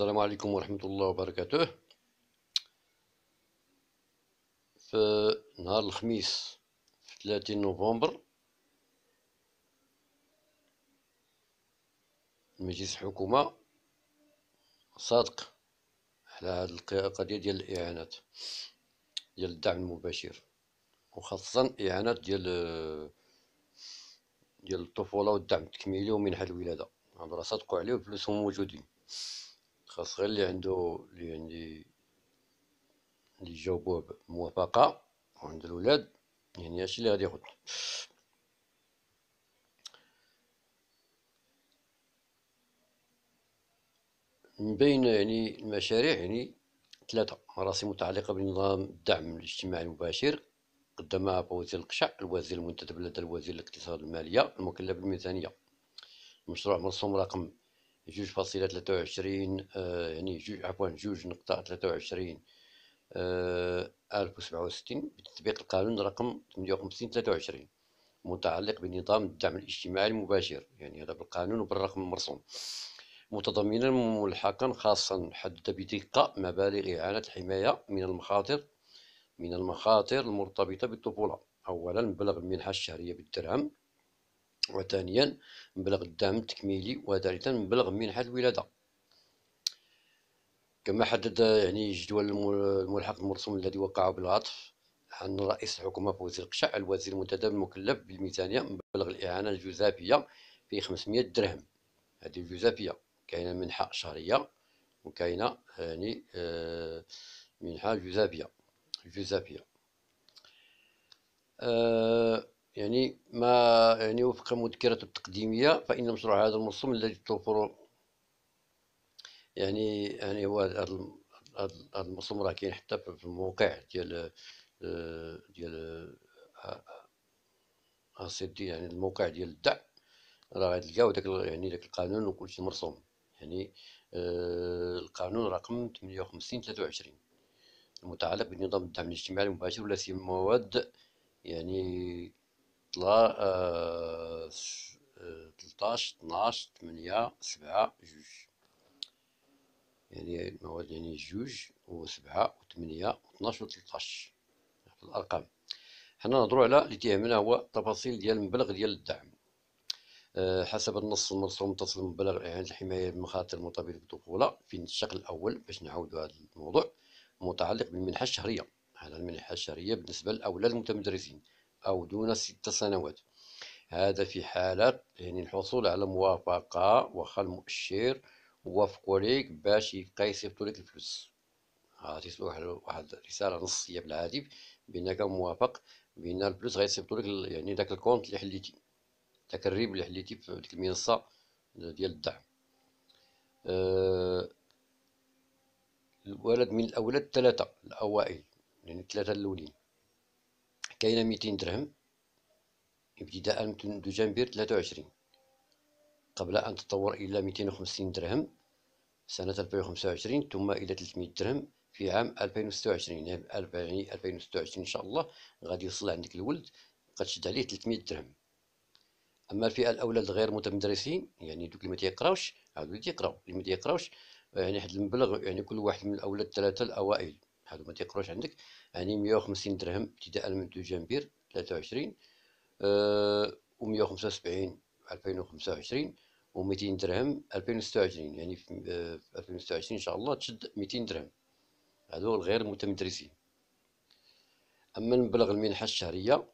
السلام عليكم ورحمة الله وبركاته. في نهار الخميس في 30 نوفمبر مجلس الحكومة صادق على هذه القضية ديال الإعانات ديال الدعم المباشر، وخاصة إعانات ديال الطفولة والدعم التكميلي ومنح الولادة. هذا راه صادقوا عليه وفلوسهم موجودين، خاص غير اللي يجاوبوه بموافقة وعند الولاد، يعني هادشي اللي غادي ياخد. من بين المشاريع ثلاثة مراسم متعلقة بنظام الدعم الاجتماعي المباشر قدمها أبو وزير القشع الوزير المنتدب لدى الوزير الاقتصاد والمالية المكلف بالميزانية. المشروع مرسوم رقم 2.23 2.23 1067 بتطبيق القانون رقم 58/23 متعلق بنظام الدعم الاجتماعي المباشر، يعني هذا بالقانون وبالرقم المرسوم، متضمنا ملحقا خاصا حدد بدقة مبالغ إعانة الحماية من المخاطر المرتبطة بالطفولة. أولا مبلغ المنحة الشهرية بالدرهم، وثانيا مبلغ الدعم التكميلي، وثالثا مبلغ منحة الولادة. كما حدد جدول الملحق المرسوم الذي وقعه بالعطف عن رئيس الحكومة فوزي القشع الوزير المنتدب المكلف بالميزانية مبلغ الإعانة الجزافية في 500 درهم. هذه الجزافية كاينة منحة شهرية وكاينة منحة جزافية. وفق المذكرة التقديمية فإن مشروع هذا المرسوم الذي توفر هو هذا المرسوم راه كاين حتى في الموقع ديال السيت، الموقع ديال الدعم، راه غتلقاو داك داك القانون وكلشي مرسوم. القانون رقم 58/23 المتعلق بنظام الدعم الاجتماعي المباشر ولا سيما مواد 13 12 8 7 2 المواد جوج وسبعة وثمانية و12 و13 في الأرقام. حنا نهضروا على اللي تيهمنا هو التفاصيل ديال المبلغ ديال الدعم. حسب النص المرسوم تصل مبلغ إعانة الحماية بالمخاطر المرتبطة بالطفولة في الشق الأول، باش نعاودوا هذا الموضوع، متعلق بالمنحة الشهرية. هذا المنحة الشهرية بالنسبة للأولاد المتمدرسين أو دون 6 سنوات، هذا في حالة الحصول على موافقة واخا المؤشر وافقوا ليك باش يبقى يصيفطوا لك الفلوس. غتيصيفطوا واحد رسالة نصية بالهاتف بأنك موافق، بأن الفلوس غيصيفطوا لك داك الكونت اللي حليتي، داك الريب اللي حليتي في ديك المنصة ديال الدعم. الولد من الأولاد ثلاثة الأوائل، الثلاثة الأولين، كاينة 200 درهم ابتداء من دجنبر 23 قبل أن تتطور إلى 250 درهم سنة 2025 ثم إلى 300 درهم في عام 2026. 2026 إن شاء الله غادي يوصل عندك الولد غتشد عليه 300 درهم. أما الفئة الأولاد غير متمدرسين، دوك اللي ما تيقراوش، هادو اللي تيقراو، اللي ما تيقراوش واحد المبلغ، كل واحد من الأولاد الثلاثة الأوائل هادو ما تيقراوش عندك 150 درهم ابتداء من دجنبر 23 و175 2025 و200 درهم 2026. في 2026 إن شاء الله تشد 200 درهم، هادو الغير متمدرسين. أما المبلغ المنحة الشهرية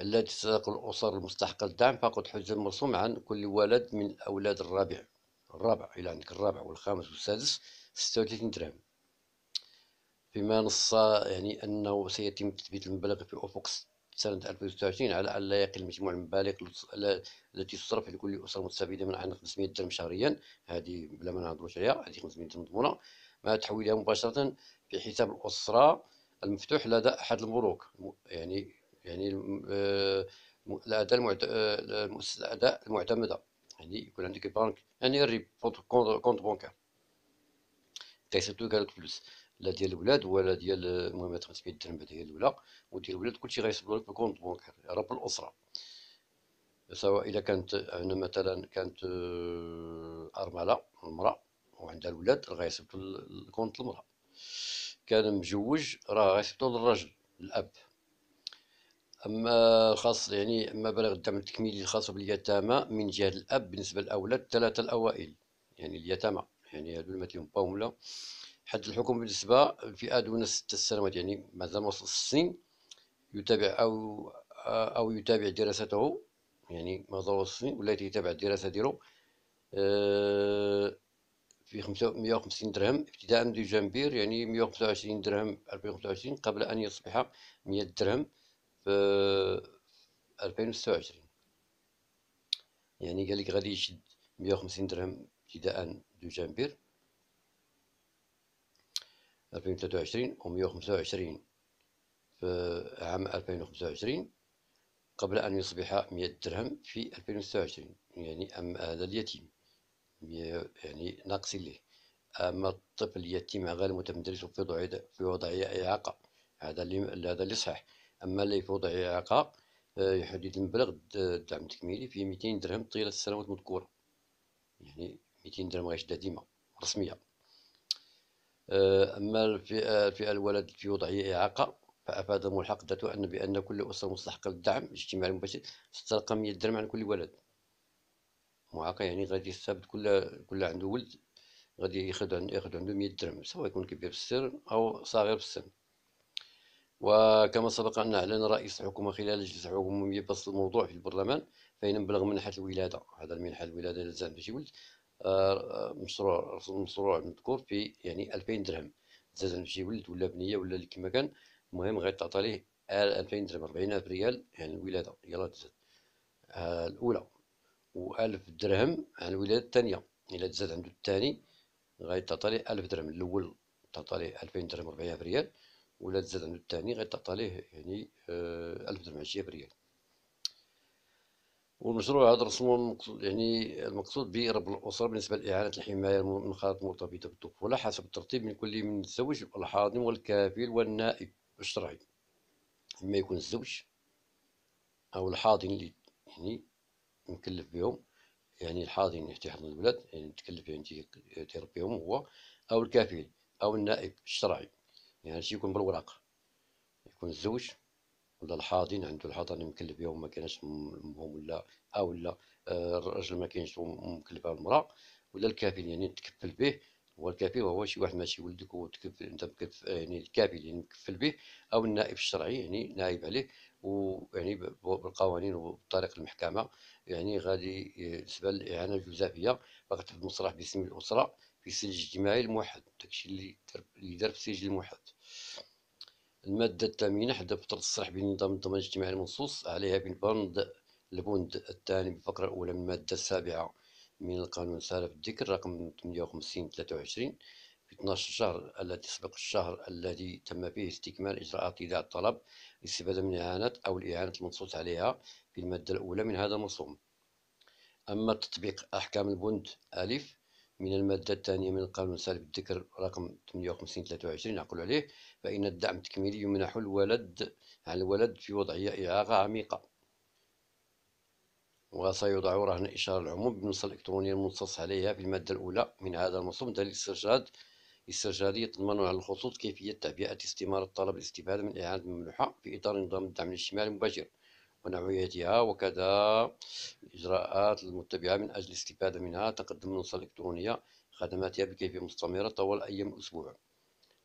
التي تستحق الأسر المستحقة للدعم فقد حجز المرسوم عن كل ولد من الأولاد الرابع إلى عندك الرابع والخامس والسادس 36 درهم، فيما نص أنه سيتم تثبيت المبلغ في أفق سنة 2026 على أن لا يقل مجموع المبالغ التي تصرف لكل أسرة مستفيدة من عن 500 درهم شهريا. هذه بلا ما نهضروش عليها، هذه 500 درهم مضمونة مع تحويلها مباشرة في حساب الأسرة المفتوح لدى أحد البنوك، المؤسسة الأداء المعتمدة. يكون عندك بنك الريب كونت بونكار كيصيفطوا لك هاد الفلوس، لا ديال الولاد ولا ديال المهم 500 درهم هذه هي الأولى، وديال الولاد كلشي غيصيفطوا لك بالكونت بونكار راه بالأسرة، سواء إلا كانت مثلا كانت أرملة المرأة وعندها الولاد راه غيصيفطو لكونت المرأة. كان مجوج راه غيصيفطو للراجل الأب. أما خاص يعني أما بلاغ الدعم التكميلي الخاص باليتامى من جهة الأب بالنسبة للأولاد الثلاثة الأوائل، يعني اليتامى، يعني هادو اللي ما باهم ولا حد الحكم بالنسبة فئة دون 6 سنوات، يعني مازال ما وصل 6 سنين، يتابع أو يتابع دراسته، يعني ما وصل 6 سنين ولا يتابع الدراسة ديالو في 150 درهم ابتداء من ديسمبر، يعني 125 درهم 2025 قبل أن يصبح 100 درهم في 2026. يعني قال لك غادي يشد 150 درهم ابتداء ديسمبر 2023 و 125 في عام 2025 قبل أن يصبح 100 درهم في 2026. يعني هذا اليتيم يعني ناقص له. أما الطفل اليتيم غير متمدرس في وضع إعاقة، هذا اللي صحيح. أما اللي في وضع إعاقة يحدد المبلغ الدعم التكميلي في 200 درهم طيلة السنوات المذكورة، يعني 200 درهم غيشدها ديما رسمية. أما الفئة الولد في وضع إعاقة فأفاد الملحق ذاته بأن كل أسرة مستحقة للدعم الاجتماعي المباشر ستلقى 100 درهم عن كل ولد معاق، يعني غادي يستافد كل عنده ولد غادي ياخذ عنده 100 درهم، سواء يكون كبير في السن أو صغير في السن. وكما سبق أن أعلن رئيس الحكومة خلال جلسة عمومية بسط الموضوع في البرلمان فإن مبلغ منحة الولادة، هذا المنحة الولادة اللي زاد باش يولد مشروع مذكور في يعني 2000 درهم زاد باش يولد ولا بنية ولا اللي كما كان، المهم غيتعطى ليه 2000 درهم 40,000 ريال يعني الولادة يلاه تزاد الأولى، و1000 درهم على الولادة الثانية. إلا تزاد عنده الثاني غيتعطى ليه 1000 درهم، الأول تعطى ليه 2000 درهم 40,000 ريال، ولا تزاد عنده الثاني غيتعطى ليه يعني 1000 درهم 20,000 ريال. والمشروع هذا رسمه يعني المقصود به رب الأسرة بالنسبة لإعانة الحماية من المخاطر المرتبطة بالطفولة حسب الترتيب من كل من الزوج والحاضن والكافل والنائب الشرعي. إما يكون الزوج أو الحاضن اللي يعني مكلف بهم، يعني الحاضن يحتضن الولاد يعني متكلف يعني تيربيهم هو، أو الكافل أو النائب الشرعي، يعني هادشي يكون بالوراق، يكون الزوج ولا الحاضن عنده الحضانة مكلف بهم ما كانش أمهم ولا لا الرجل ما كاينش مكلف بالمرأة، ولا الكافل يعني تكفل به. هو الكافل وهو شي واحد ماشي ولدك وتكفل انت مكفل، يعني الكافل يعني مكفل به، او النائب الشرعي يعني نائب عليه، ويعني بالقوانين وبطريق المحكمة يعني غادي بالنسبة للإعانة الجزافية فغتحط مصطلح باسم الأسرة في السجل الاجتماعي الموحد، داكشي اللي دار في السجل الموحد. المادة الثامنة حد فترة الصرح بنظام الضمان الاجتماعي المنصوص عليها البند الثاني بالفقرة الأولى من المادة السابعة من القانون سالف الذكر رقم 58/23 في 12 شهر الذي سبق الشهر الذي تم فيه استكمال إجراءات إيداع الطلب للاستفادة من الإعانات أو الإعانة المنصوص عليها في المادة الأولى من هذا المرسوم. أما تطبيق أحكام البند ألف من المادة الثانية من القانون سالف الذكر رقم 58/23 نعقل عليه، فإن الدعم التكميلي يمنح على الولد في وضعية إعاقة عميقة، وسيوضع رهن إشارة العموم بالنص الإلكتروني المنصوص عليها في المادة الأولى من هذا المرسوم دليل استرشادي يتضمن على الخصوص كيفية تعبئة استمارة طلب الاستفادة من الإعانة الممنوحة في إطار نظام الدعم الاجتماعي المباشر ونوعيتها، وكذا الإجراءات المتبعة من أجل الاستفادة منها، تقدم المنصة الإلكترونية خدماتها بكيفية مستمرة طوال أيام الأسبوع.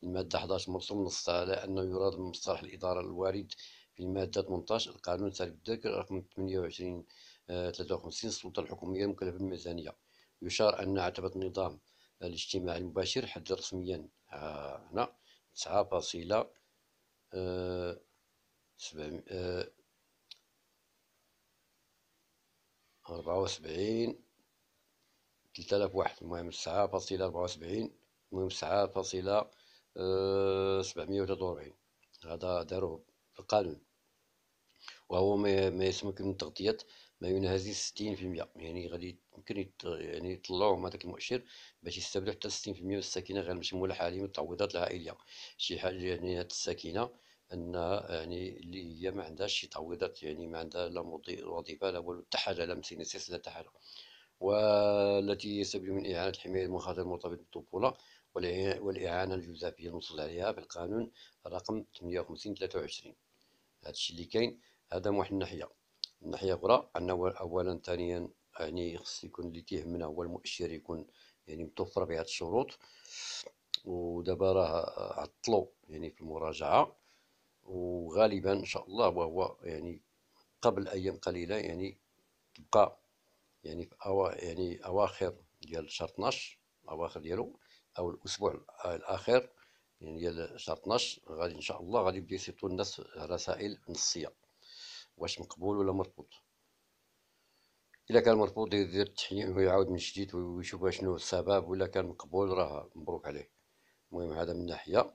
المادة 11 مرسوم نص على أنه يراد من مصطلح الإدارة الوارد في المادة 18 القانون سالف الذكر رقم 28/53 السلطة الحكومية المكلفة بالميزانية. يشار أن عتبة النظام الاجتماعي المباشر حد رسميا هنا 9.74 3001، المهم 9.74، المهم 9.743 هذا داروه في القانون، وهو ما يسمك من تغطية ما يناهز 60%، يعني غادي يمكن يعني يطلعوهم هذاك المؤشر باش يستافدوا حتى 60% من الساكنة غير مشمولة حاليا من التعويضات العائلية. شي حاجة يعني هاد الساكنة أنها يعني اللي هي ما عندهاش شي تعويضات، يعني ما عندها لا وظيفة لا والو حتى حاجة لا مسينيسيس لا حتى حاجة، والتي يستفيد من إعانة حماية المخاطر المرتبطة بالطفولة والإعانة الجزافية المنصوص عليها في القانون رقم 58/23. هذا الشيء اللي كاين، هذا من واحد الناحية. من ناحية أخرى أنه أولا ثانيا يعني خص يكون اللي تيهمنا هو المؤشر يكون يعني متوفر بهذه الشروط. ودابا راه عطلوا يعني في المراجعة، وغالبا إن شاء الله وهو يعني قبل أيام قليلة يعني تبقى يعني في يعني أواخر ديال شهر 12، أواخر ديالو أو الأسبوع الأخير يعني ديال شهر 12 غادي إن شاء الله غادي يبداو يصيفطوا الناس رسائل نصية واش مقبول ولا مرفوض. إلا كان مرفوض يدير التحيين ويعاود من جديد ويشوف شنو السبب، وإلا كان مقبول راه مبروك عليه. المهم هذا من ناحية.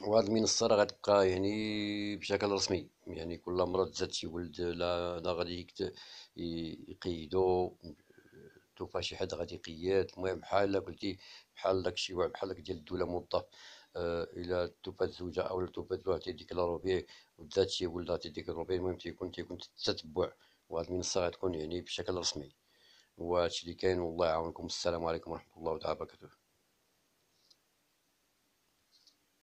وهاد المنصة راه غتبقى يعني بشكل رسمي، يعني كل مرة تزاد شي ولد لا غادي يقيدو، توفى شي حد غادي يقيد. المهم بحال قلتي بحال داكشي بحال ديال الدولة موظف، إلا توفات الزوجة أو توفات الوالد تيديكلارو به وتزاد شي ولد تيديكلارو به. المهم تيكون تتبع، وهاد المنصة غتكون يعني بشكل رسمي. وهادشي اللي كاين، والله يعاونكم. السلام عليكم ورحمة الله تعالى وبركاته.